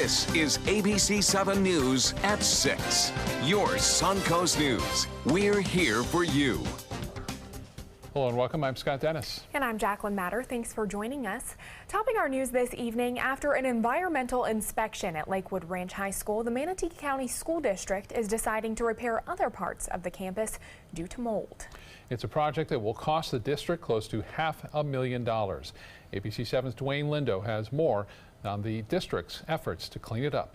This is ABC7 News at 6. Your Suncoast News. We're here for you. Hello and welcome. I'm Scott Dennis. And I'm Jacqueline Matter. Thanks for joining us. Topping our news this evening, after an environmental inspection at Lakewood Ranch High School, the Manatee County School District is deciding to repair other parts of the campus due to mold. It's a project that will cost the district close to $500,000. ABC7's Dwayne Lindo has more on the district's efforts to clean it up.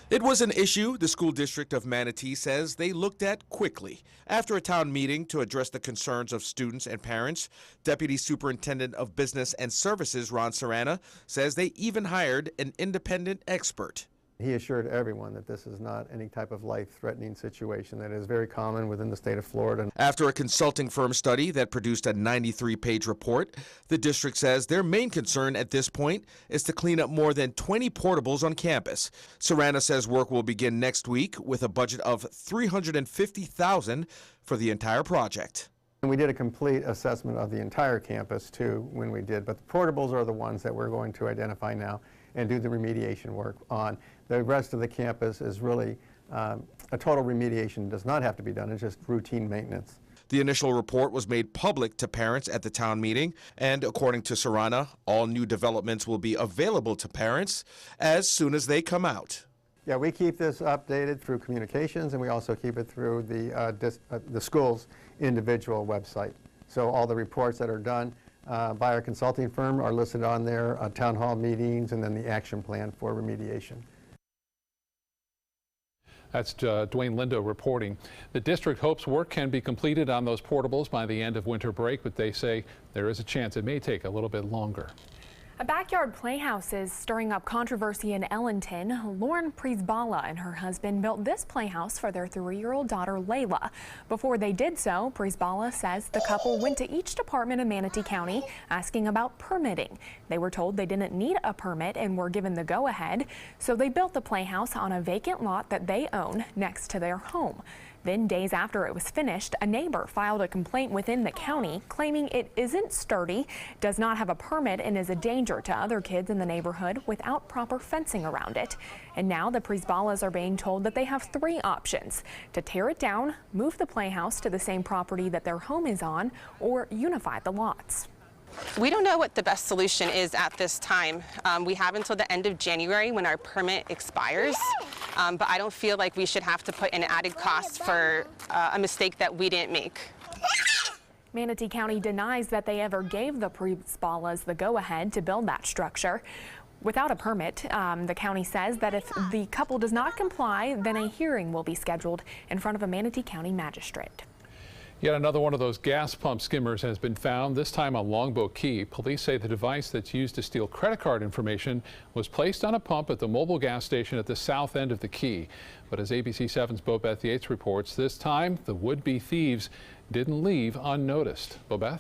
It was an issue the school district of Manatee says they looked at quickly. After a town meeting to address the concerns of students and parents, Deputy Superintendent of Business and Services Ron Serrana says they even hired an independent expert. He assured everyone that this is not any type of life-threatening situation that is very common within the state of Florida. After a consulting firm study that produced a 93-page report, the district says their main concern at this point is to clean up more than 20 portables on campus. Serrana says work will begin next week with a budget of $350,000 for the entire project. And we did a complete assessment of the entire campus too when we did, but the portables are the ones that we're going to identify now and do the remediation work on. The rest of the campus is really a total remediation does not have to be done. It's just routine maintenance. The initial report was made public to parents at the town meeting, and according to Serrana, all new developments will be available to parents as soon as they come out. Yeah, we keep this updated through communications, and we also keep it through the school's individual website. So all the reports that are done by our consulting firm are listed on there, town hall meetings, and then the action plan for remediation. That's Dwayne Lindo reporting. The district hopes work can be completed on those portables by the end of winter break, but they say there is a chance it may take a little bit longer. A backyard playhouse is stirring up controversy in Ellington. Lauren Prisbala and her husband built this playhouse for their 3-year-old daughter, Layla. Before they did so, Prisbala says the couple went to each department in Manatee County asking about permitting. They were told they didn't need a permit and were given the go-ahead, so they built the playhouse on a vacant lot that they own next to their home. Then, days after it was finished, a neighbor filed a complaint within the county claiming it isn't sturdy, does not have a permit, and is a danger to other kids in the neighborhood without proper fencing around it. And now the Prisbalas are being told that they have 3 options: to tear it down, move the playhouse to the same property that their home is on, or unify the lots. We don't know what the best solution is at this time. We have until the end of January when our permit expires, but I don't feel like we should have to put an added cost for a mistake that we didn't make. Manatee County denies that they ever gave the Prisbalas the go-ahead to build that structure. Without a permit, the county says that if the couple does not comply, then a hearing will be scheduled in front of a Manatee County magistrate. Yet another one of those gas pump skimmers has been found, this time on Longboat Key. Police say the device that's used to steal credit card information was placed on a pump at the mobile gas station at the south end of the key. But as ABC7's Bobeth Yates reports, this time the would-be thieves didn't leave unnoticed. Bobeth?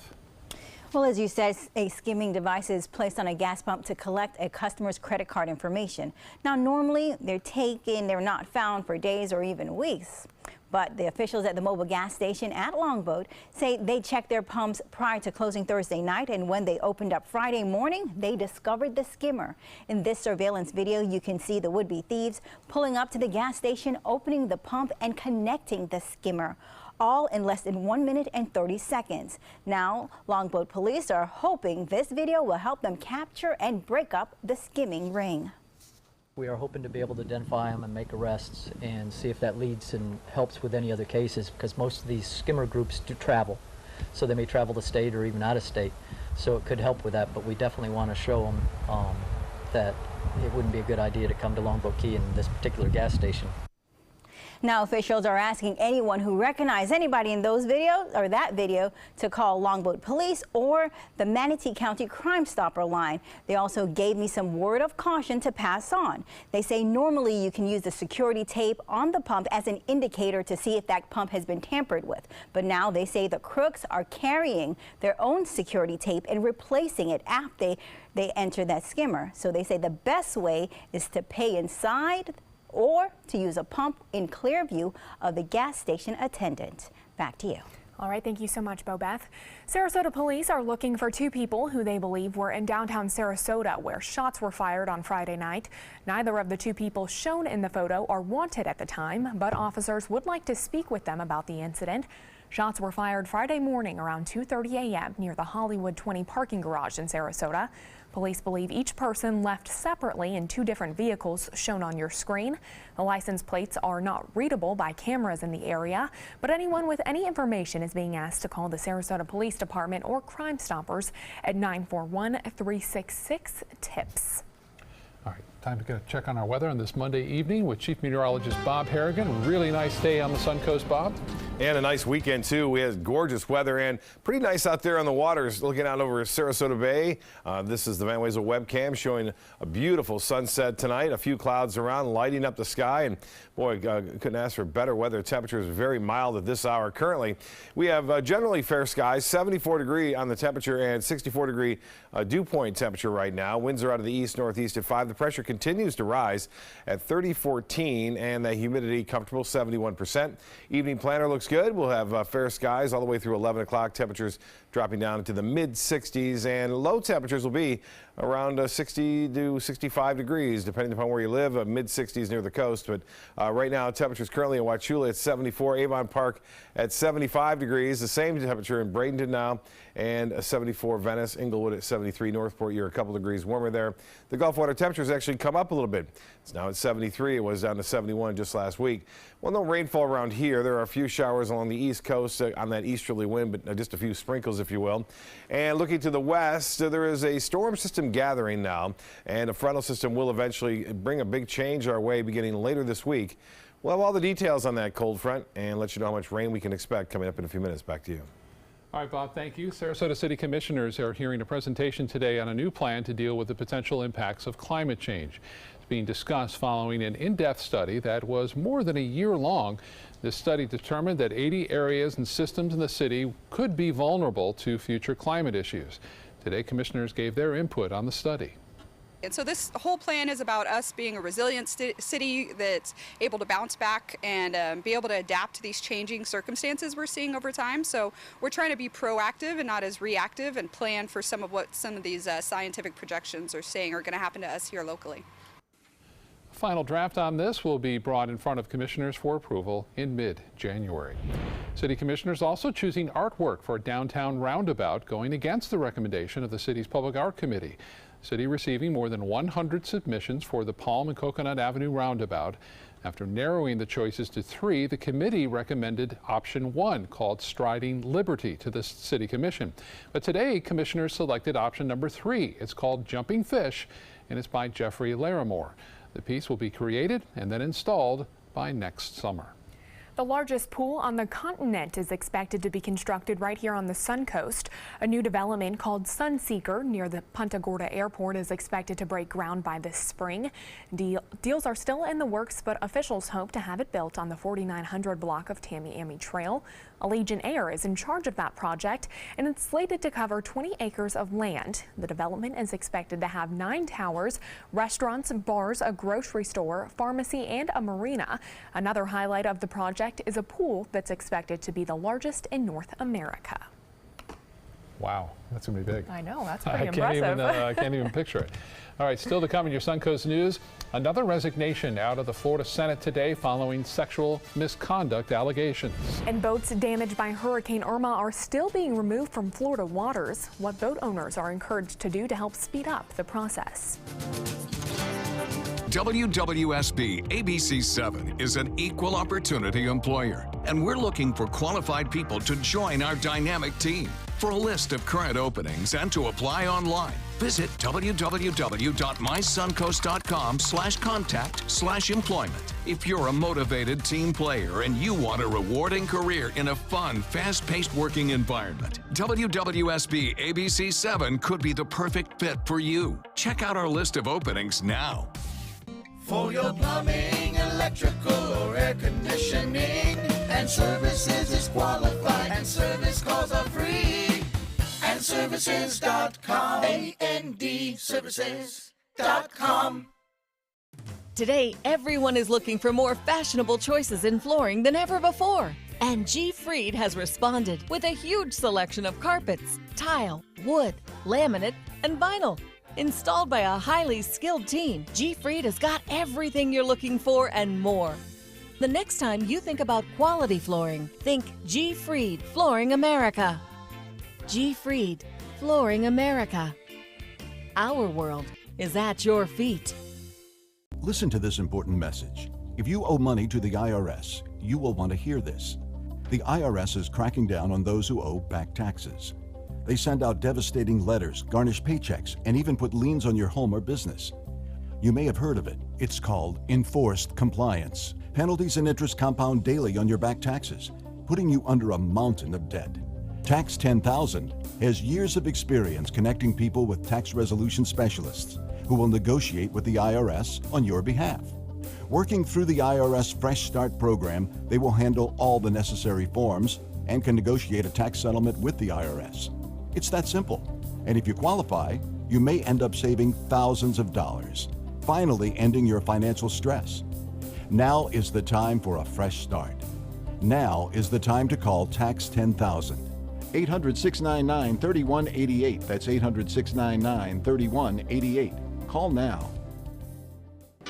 Well, as you said, a skimming device is placed on a gas pump to collect a customer's credit card information. Now, normally they're not found for days or even weeks. But the officials at the mobile gas station at Longboat say they checked their pumps prior to closing Thursday night, and when they opened up Friday morning, they discovered the skimmer. In this surveillance video, you can see the would-be thieves pulling up to the gas station, opening the pump and connecting the skimmer, all in less than 1 minute and 30 seconds. Now, Longboat police are hoping this video will help them capture and break up the skimming ring. We are hoping to be able to identify them and make arrests and see if that leads and helps with any other cases, because most of these skimmer groups do travel. So they may travel the state or even out of state. So it could help with that, but we definitely want to show them that it wouldn't be a good idea to come to Longboat Key in this particular gas station. Now, officials are asking anyone who recognized anybody in those videos or that video to call Longboat Police or the Manatee County Crime Stopper line. They also gave me some word of caution to pass on. They say normally you can use the security tape on the pump as an indicator to see if that pump has been tampered with. But now they say the crooks are carrying their own security tape and replacing it after they enter that skimmer. So they say the best way is to pay inside or to use a pump in clear view of the gas station attendant. Back to you. All right, thank you so much, Bobeth. Sarasota police are looking for two people who they believe were in downtown Sarasota where shots were fired on Friday night. Neither of the two people shown in the photo are wanted at the time, but officers would like to speak with them about the incident. Shots were fired Friday morning around 2:30 a.m. near the Hollywood 20 parking garage in Sarasota. Police believe each person left separately in two different vehicles shown on your screen. The license plates are not readable by cameras in the area, but anyone with any information is being asked to call the Sarasota Police Department or Crime Stoppers at 941-366-TIPS. All right, time to get a check on our weather on this Monday evening with Chief Meteorologist Bob Harrigan. Really nice day on the Suncoast, Bob. And a nice weekend, too. We had gorgeous weather and pretty nice out there on the waters looking out over Sarasota Bay. This is the Van Wezel webcam showing a beautiful sunset tonight. A few clouds around lighting up the sky. And boy, couldn't ask for better weather. Temperatures very mild at this hour. Currently, we have generally fair skies, 74-degree on the temperature and 64-degree dew point temperature right now. Winds are out of the east-northeast at 5. The pressure continues to rise at 30-14 and the humidity comfortable 71%. Evening planner looks good. We'll have fair skies all the way through 11 o'clock. Temperatures dropping down into the mid-60s and low temperatures will be around 60 to 65 degrees depending upon where you live. Mid-60s near the coast, but right now temperatures currently in Wauchula at 74, Avon Park at 75 degrees. The same temperature in Bradenton now and 74 Venice, Inglewood at 73, Northport you're a couple degrees warmer there. The Gulf water temperatures actually come up a little bit. It's now at 73. It was down to 71 just last week. Well, no rainfall around here. There are a few showers along the east coast on that easterly wind, but just a few sprinkles, if you will. And looking to the west, there is a storm system gathering now, and a frontal system will eventually bring a big change our way beginning later this week. We'll have all the details on that cold front and let you know how much rain we can expect coming up in a few minutes. Back to you. All right, Bob, thank you. Sarasota City Commissioners are hearing a presentation today on a new plan to deal with the potential impacts of climate change. It's being discussed following an in-depth study that was more than a year long. This study determined that 80 areas and systems in the city could be vulnerable to future climate issues. Today, commissioners gave their input on the study. And so this whole plan is about us being a resilient city that's able to bounce back and be able to adapt to these changing circumstances we're seeing over time. So we're trying to be proactive and not as reactive and plan for some of what some of these scientific projections are saying are going to happen to us here locally. A final draft on this will be brought in front of commissioners for approval in mid-January. City commissioners also choosing artwork for a downtown roundabout, going against the recommendation of the city's Public Art Committee. City receiving more than 100 submissions for the Palm and Coconut Avenue roundabout. After narrowing the choices to 3, the committee recommended option 1, called Striding Liberty, to the City Commission. But today, commissioners selected option number 3. It's called Jumping Fish, and it's by Jeffrey Larimore. The piece will be created and then installed by next summer. The largest pool on the continent is expected to be constructed right here on the Suncoast. A new development called Sunseeker near the Punta Gorda Airport is expected to break ground by this spring. Deals are still in the works, but officials hope to have it built on the 4900 block of Tamiami Trail. Allegiant Air is in charge of that project, and it's slated to cover 20 acres of land. The development is expected to have 9 towers, restaurants, bars, a grocery store, pharmacy, and a marina. Another highlight of the project is a pool that's expected to be the largest in North America. Wow, that's going to be big. I know, that's pretty impressive. I can't even picture it. All right, still to come in your Suncoast News, another resignation out of the Florida Senate today following sexual misconduct allegations. And boats damaged by Hurricane Irma are still being removed from Florida waters. What boat owners are encouraged to do to help speed up the process. WWSB ABC7 is an equal opportunity employer, and we're looking for qualified people to join our dynamic team. For a list of current openings and to apply online, visit www.mysuncoast.com/contact/employment. If you're a motivated team player and you want a rewarding career in a fun, fast-paced working environment, WWSB ABC7 could be the perfect fit for you. Check out our list of openings now. For your plumbing, electrical, or air conditioning, and services is qualified, and service calls are free. And services.com, AND services.com. Today, everyone is looking for more fashionable choices in flooring than ever before. And G. Fried has responded with a huge selection of carpets, tile, wood, laminate, and vinyl. Installed by a highly skilled team, G. Fried has got everything you're looking for and more. The next time you think about quality flooring, think G. Fried Flooring America. G. Fried Flooring America. Our world is at your feet. Listen to this important message. If you owe money to the IRS, you will want to hear this. The IRS is cracking down on those who owe back taxes. They send out devastating letters, garnish paychecks, and even put liens on your home or business. You may have heard of it. It's called enforced compliance. Penalties and interest compound daily on your back taxes, putting you under a mountain of debt. Tax 10,000 has years of experience connecting people with tax resolution specialists who will negotiate with the IRS on your behalf. Working through the IRS Fresh Start program, they will handle all the necessary forms and can negotiate a tax settlement with the IRS. It's that simple. And if you qualify, you may end up saving thousands of dollars, finally ending your financial stress. Now is the time for a fresh start. Now is the time to call Tax 10,000. 800-699-3188. That's 800-699-3188. Call now.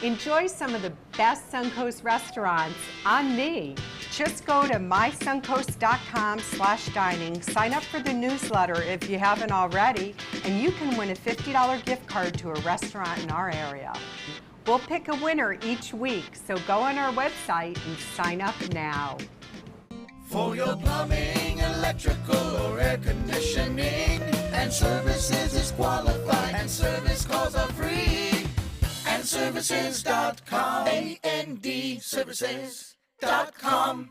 Enjoy some of the best Suncoast restaurants on me. Just go to mysuncoast.com/dining, sign up for the newsletter if you haven't already, and you can win a $50 gift card to a restaurant in our area. We'll pick a winner each week, so go on our website and sign up now. For your plumbing, electrical, or air conditioning, and services is qualified, and service calls are free. AndServices.com. AndServices.com.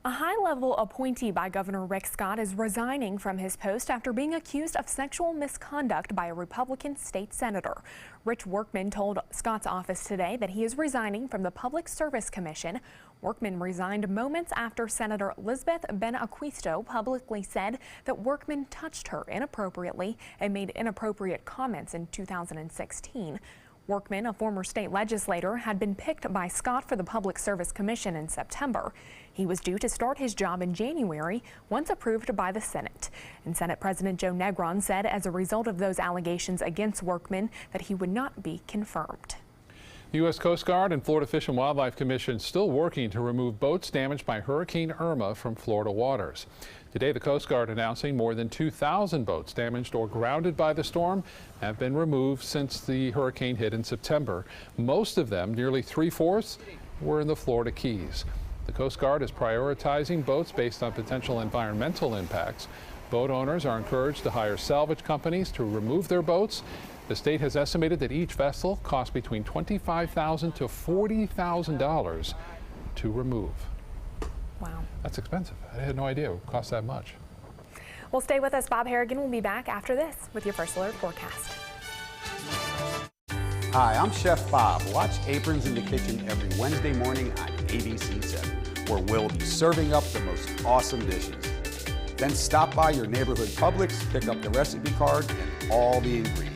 A high-level appointee by Governor Rick Scott is resigning from his post after being accused of sexual misconduct by a Republican state senator. Rich Workman told Scott's office today that he is resigning from the Public Service Commission. Workman resigned moments after Senator Elizabeth Benaquisto publicly said that Workman touched her inappropriately and made inappropriate comments in 2016. Workman, a former state legislator, had been picked by Scott for the Public Service Commission in September. He was due to start his job in January, once approved by the Senate. And Senate President Joe Negron said as a result of those allegations against Workman that he would not be confirmed. The U.S. Coast Guard and Florida Fish and Wildlife Commission still working to remove boats damaged by Hurricane Irma from Florida waters. Today, the Coast Guard announcing more than 2,000 boats damaged or grounded by the storm have been removed since the hurricane hit in September. Most of them, nearly 3/4, were in the Florida Keys. The Coast Guard is prioritizing boats based on potential environmental impacts. Boat owners are encouraged to hire salvage companies to remove their boats. The state has estimated that each vessel costs between $25,000 to $40,000 to remove. Wow. That's expensive. I had no idea it would cost that much. Well, stay with us. Bob Harrigan will be back after this with your First Alert forecast. Hi, I'm Chef Bob. Watch Aprons in the Kitchen every Wednesday morning on ABC7, where we'll be serving up the most awesome dishes. Then stop by your neighborhood Publix, pick up the recipe card and all the ingredients.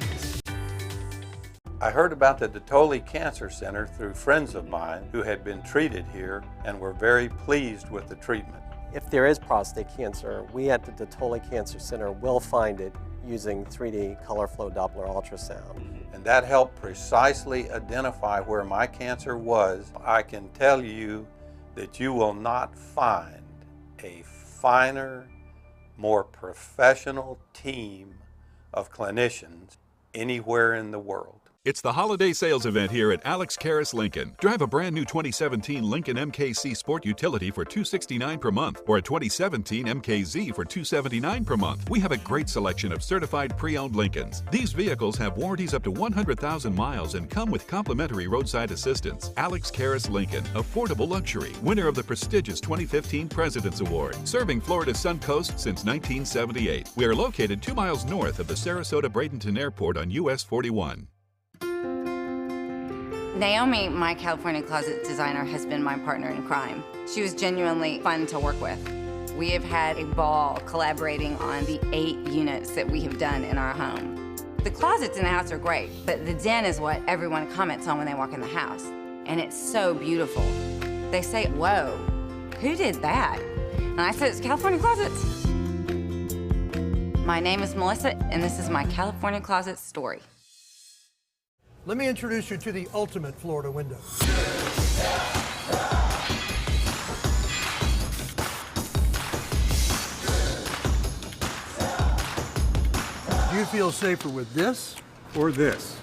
I heard about the Dotoli Cancer Center through friends of mine who had been treated here and were very pleased with the treatment. If there is prostate cancer, we at the Dotoli Cancer Center will find it using 3D color flow Doppler ultrasound. And that helped precisely identify where my cancer was. I can tell you that you will not find a finer, more professional team of clinicians anywhere in the world. It's the holiday sales event here at Alex Karras Lincoln. Drive a brand new 2017 Lincoln MKC Sport Utility for $269 per month or a 2017 MKZ for $279 per month. We have a great selection of certified pre-owned Lincolns. These vehicles have warranties up to 100,000 miles and come with complimentary roadside assistance. Alex Karras Lincoln, affordable luxury, winner of the prestigious 2015 President's Award, serving Florida's Suncoast since 1978. We are located 2 miles north of the Sarasota-Bradenton Airport on US 41. Naomi, my California closet designer, has been my partner in crime. She was genuinely fun to work with. We have had a ball collaborating on the 8 units that we have done in our home. The closets in the house are great, but the den is what everyone comments on when they walk in the house. And it's so beautiful. They say, whoa, who did that? And I said, it's California Closets. My name is Melissa, and this is my California Closet story. Let me introduce you to the ultimate Florida window. Do you feel safer with this or this?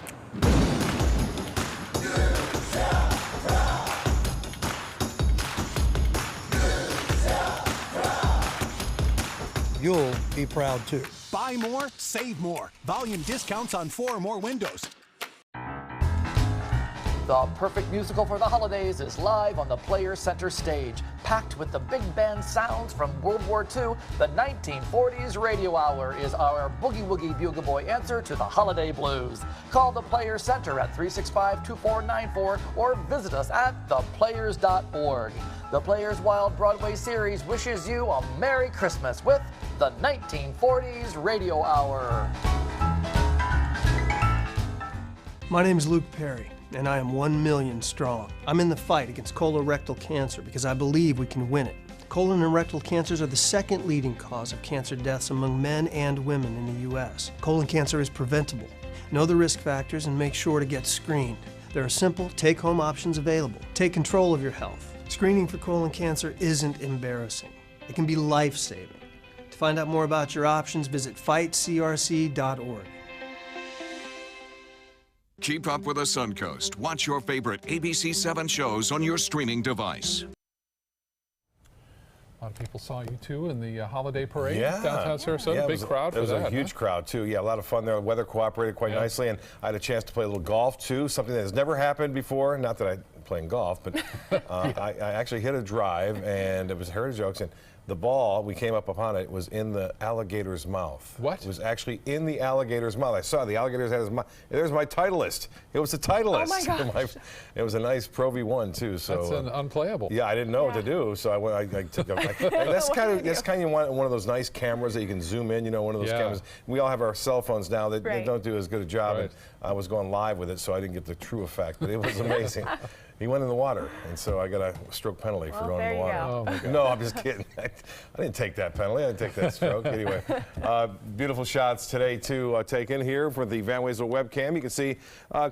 You'll be proud too. Buy more, save more. Volume discounts on 4 or more windows. The perfect musical for the holidays is live on the Players Center stage. Packed with the big band sounds from World War II, the 1940s Radio Hour is our boogie woogie bugle boy answer to the holiday blues. Call the Players Center at 365-2494 or visit us at theplayers.org. The Players Wild Broadway series wishes you a Merry Christmas with the 1940s Radio Hour. My name is Luke Perry, and I am 1 million strong. I'm in the fight against colorectal cancer because I believe we can win it. Colon and rectal cancers are the second leading cause of cancer deaths among men and women in the U.S. Colon cancer is preventable. Know the risk factors and make sure to get screened. There are simple take-home options available. Take control of your health. Screening for colon cancer isn't embarrassing. It can be life-saving. To find out more about your options, visit fightcrc.org. Keep up with the Suncoast. Watch your favorite ABC7 shows on your streaming device. A lot of people saw you too in the holiday parade Yeah, downtown Sarasota. Big crowd for that. It was a huge crowd too. Yeah, a lot of fun there. The weather cooperated quite nicely, and I had a chance to play a little golf too, something that has never happened before. Not that I'm playing golf, but I actually hit a drive, and it was Heritage Oaks, and the ball, we came up upon it, was in the alligator's mouth. What? It was actually in the alligator's mouth. I saw the alligator's had his mouth. There's my Titleist. It was a Titleist. Oh my gosh. It was a nice Pro V1 too. So That's an unplayable. Yeah, I didn't know what to do, so I took a. That's kind of one of those nice cameras that you can zoom in. You know, one of those cameras. We all have our cell phones now that they don't do as good a job. And I was going live with it, so I didn't get the true effect, but it was amazing. He went in the water, and so I got a stroke penalty for going in the water. Oh my God. No, I'm just kidding. I didn't take that penalty. I didn't take that stroke. Anyway, beautiful shots today to take in here for the Van Wezel webcam. You can see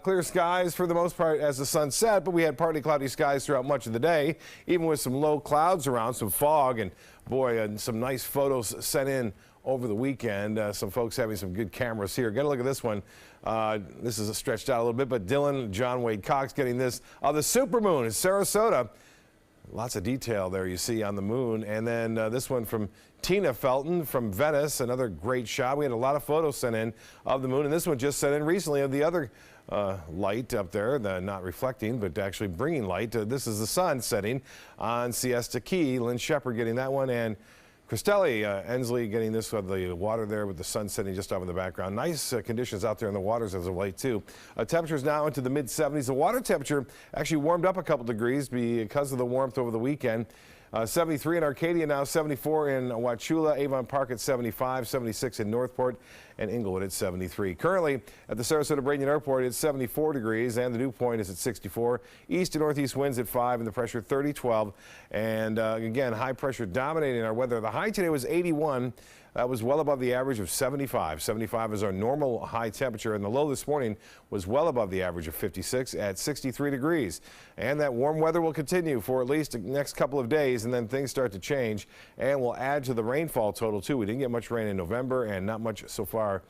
clear skies for the most part as the sun set, but we had partly cloudy skies throughout much of the day, even with some low clouds around, some fog, and boy, some nice photos sent in over the weekend. Some folks having some good cameras here. Get a look at this one. This is stretched out a little bit, but Dylan, John Wade Cox getting this. The supermoon in Sarasota. Lots of detail there you see on the moon. And then this one from Tina Felton from Venice, another great shot. We had a lot of photos sent in of the moon, and this one just sent in recently of the other light up there, not reflecting, but actually bringing light. This is the sun setting on Siesta Key. Lynn Shepard getting that one, and Christelli Ensley getting this with the water there with the sun setting just off in the background. Nice conditions out there in the waters as of late too. Temperatures now into the mid-70s. The water temperature actually warmed up a couple degrees because of the warmth over the weekend. 73 in Arcadia now, 74 in Wauchula, Avon Park at 75, 76 in Northport, and Inglewood at 73. Currently at the Sarasota Bradenton Airport, it's 74 degrees, and the dew point is at 64. East to northeast winds at 5, and the pressure 30-12. And again, high pressure dominating our weather. The high today was 81. That was well above the average of 75. 75 is our normal high temperature, and the low this morning was well above the average of 56 at 63 degrees. And that warm weather will continue for at least the next couple of days, and then things start to change, and we'll add to the rainfall total too. We didn't get much rain in November and not much so far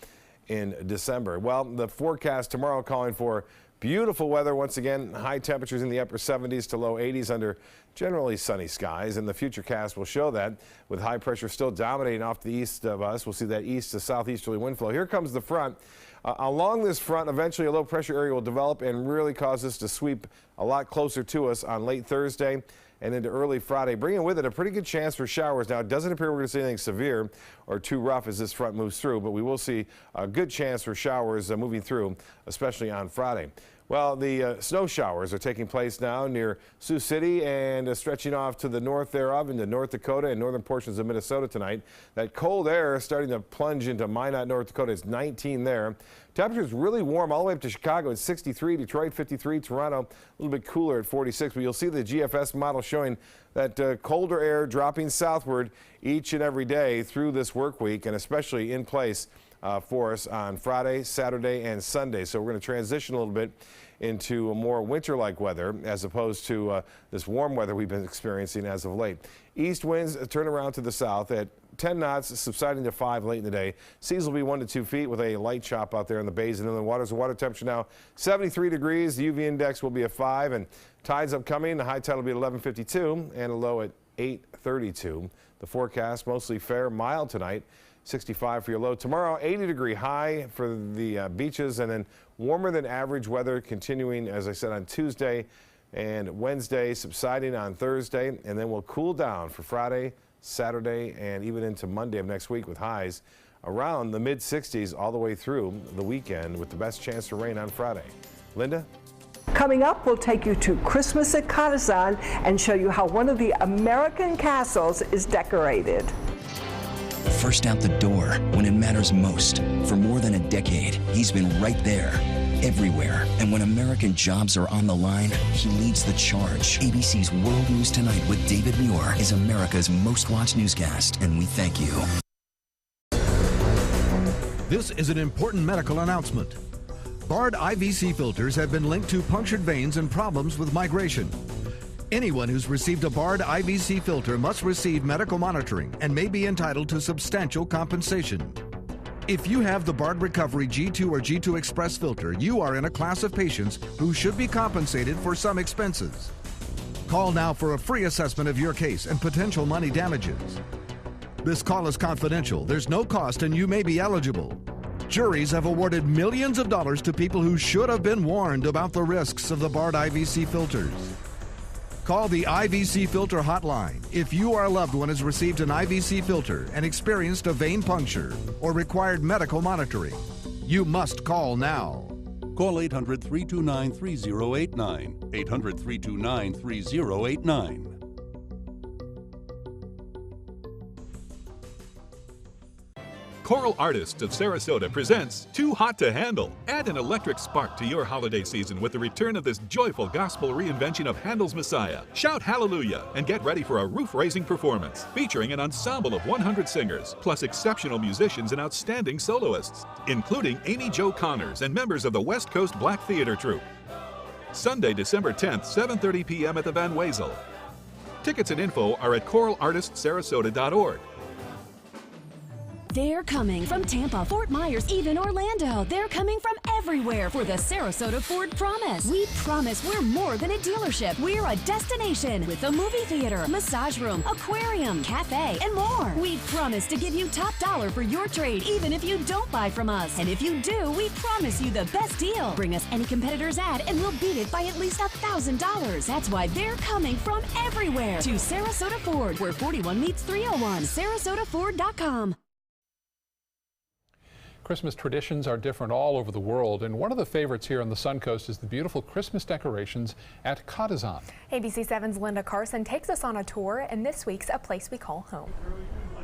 in December. Well, the forecast tomorrow calling for beautiful weather once again, high temperatures in the upper 70s to low 80s under generally sunny skies, and the futurecast will show that with high pressure still dominating off the east of us. We'll see that east to southeasterly wind flow. Here comes the front. Along this front, eventually a low pressure area will develop and really cause us to sweep a lot closer to us on late Thursday and into early Friday, bringing with it a pretty good chance for showers. Now, it doesn't appear we're going to see anything severe or too rough as this front moves through, but we will see a good chance for showers moving through, especially on Friday. Well, the snow showers are taking place now near Sioux City and stretching off to the north thereof into North Dakota and northern portions of Minnesota tonight. That cold air is starting to plunge into Minot, North Dakota. It's 19 there. Temperatures really warm all the way up to Chicago at 63, Detroit 53, Toronto a little bit cooler at 46. But you'll see the GFS model showing that colder air dropping southward each and every day through this work week, and especially in place for us on Friday, Saturday, and Sunday. So we're going to transition a little bit into a more winter-like weather as opposed to this warm weather we've been experiencing as of late. East winds turn around to the south at 10 knots, subsiding to 5 late in the day. Seas will be 1 to 2 feet with a light chop out there in the bays and inland waters. The water temperature now 73 degrees. The UV index will be at 5, and tides upcoming. The high tide will be at 11:52 and a low at 8:32. The forecast mostly fair, mild tonight. 65 for your low. Tomorrow, 80-degree high for the beaches, and then warmer than average weather continuing, as I said, on Tuesday and Wednesday, subsiding on Thursday, and then we'll cool down for Friday, Saturday, and even into Monday of next week with highs around the mid-60s all the way through the weekend with the best chance to rain on Friday. Linda? Coming up, we'll take you to Christmas at Cottazon and show you how one of the American castles is decorated. First out the door when it matters most. For more than a decade, he's been right there, everywhere. And when American jobs are on the line, he leads the charge. ABC's World News Tonight with David Muir is America's most watched newscast, and we thank you. This is an important medical announcement. Bard IVC filters have been linked to punctured veins and problems with migration. Anyone who's received a Bard IVC filter must receive medical monitoring and may be entitled to substantial compensation. If you have the Bard Recovery G2 or G2 Express filter, you are in a class of patients who should be compensated for some expenses. Call now for a free assessment of your case and potential money damages. This call is confidential, there's no cost, and you may be eligible. Juries have awarded millions of dollars to people who should have been warned about the risks of the Bard IVC filters. Call the IVC Filter Hotline if you or a loved one has received an IVC filter and experienced a vein puncture or required medical monitoring. You must call now. Call 800-329-3089. 800-329-3089. Choral Artists of Sarasota presents Too Hot to Handle. Add an electric spark to your holiday season with the return of this joyful gospel reinvention of Handel's Messiah. Shout hallelujah and get ready for a roof-raising performance featuring an ensemble of 100 singers, plus exceptional musicians and outstanding soloists, including Amy Jo Connors and members of the West Coast Black Theater Troupe. Sunday, December 10th, 7:30 p.m. at the Van Wezel. Tickets and info are at choralartistsarasota.org. They're coming from Tampa, Fort Myers, even Orlando. They're coming from everywhere for the Sarasota Ford Promise. We promise we're more than a dealership. We're a destination with a movie theater, massage room, aquarium, cafe, and more. We promise to give you top dollar for your trade, even if you don't buy from us. And if you do, we promise you the best deal. Bring us any competitor's ad and we'll beat it by at least $1,000. That's why they're coming from everywhere to Sarasota Ford, where 41 meets 301. SarasotaFord.com. Christmas traditions are different all over the world, and one of the favorites here on the Suncoast is the beautiful Christmas decorations at Cottazon. ABC7's Linda Carson takes us on a tour in this week's A Place We Call Home.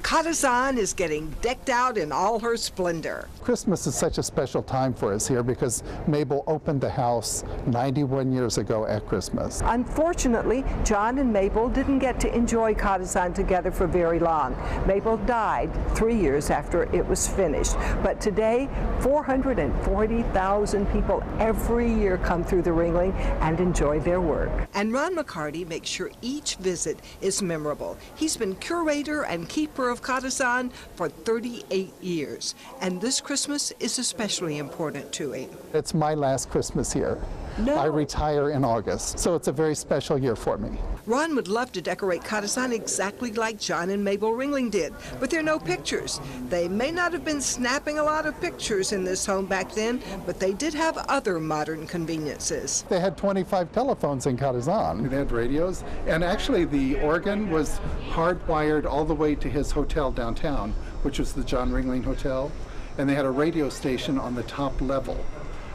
Cottazon is getting decked out in all her splendor. Christmas is such a special time for us here because Mabel opened the house 91 years ago at Christmas. Unfortunately, John and Mabel didn't get to enjoy Cottazon together for very long. Mabel died 3 years after it was finished. But today, 440,000 people every year come through the Ringling and enjoy their work. And Ron McCarty makes sure each visit is memorable. He's been curator and keeper of Cottazon for 38 years, and this Christmas is especially important to him. It's my last Christmas here. No. I retire in August, so it's a very special year for me. Ron would love to decorate Cottazon exactly like John and Mabel Ringling did, but there are no pictures. They may not have been snapping a lot of pictures in this home back then, but they did have other modern conveniences. They had 25 telephones in Cottazon. They had radios, and actually the organ was hardwired all the way to his hotel downtown, which was the John Ringling Hotel, and they had a radio station on the top level.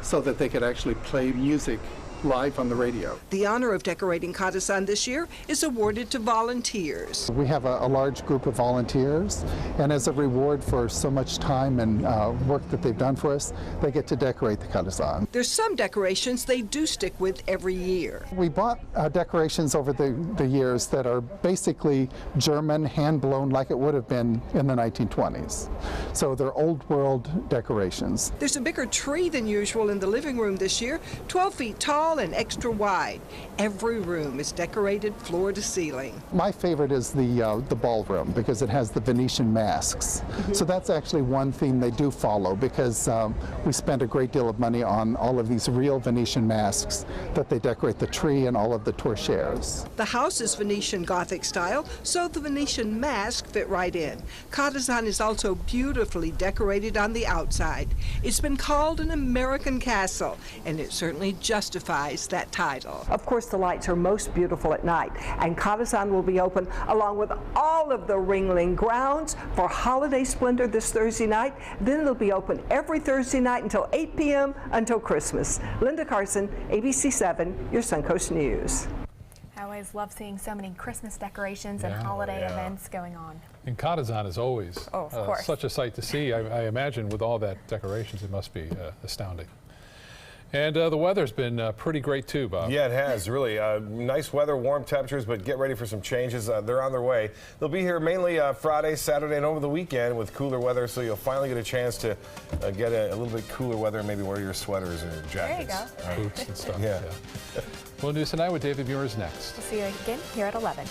so that they could actually play music live on the radio. The honor of decorating Katasan this year is awarded to volunteers. We have a large group of volunteers, and as a reward for so much time and work that they've done for us, they get to decorate the Katasan. There's some decorations they do stick with every year. We bought decorations over the years that are basically German, hand-blown like it would have been in the 1920s. So they're old world decorations. There's a bigger tree than usual in the living room this year, 12 feet tall and extra wide. Every room is decorated floor to ceiling. My favorite is the ballroom because it has the Venetian masks. So that's actually one theme they do follow, because we spend a great deal of money on all of these real Venetian masks that they decorate the tree and all of the torchères. The house is Venetian Gothic style, so the Venetian mask fit right in. Katasan is also beautifully decorated on the outside. It's been called an American castle, and it certainly justifies that title. Of course, the lights are most beautiful at night, and Katasan will be open along with all of the Ringling grounds for holiday splendor this Thursday night. Then it'll be open every Thursday night until 8 p.m. until Christmas. Linda Carson, ABC7, your Suncoast News. I always love seeing so many Christmas decorations and holiday events going on. And Katasan is always of course. Such a sight to see. I imagine with all that decorations, it must be astounding. And the weather's been pretty great too, Bob. Yeah, it has, really. Nice weather, warm temperatures, but get ready for some changes. They're on their way. They'll be here mainly Friday, Saturday, and over the weekend with cooler weather, so you'll finally get a chance to get a little bit cooler weather and maybe wear your sweaters or your jackets. There you Boots and stuff. Yeah. Well, News Tonight with David Muir is next. We'll see you again here at 11.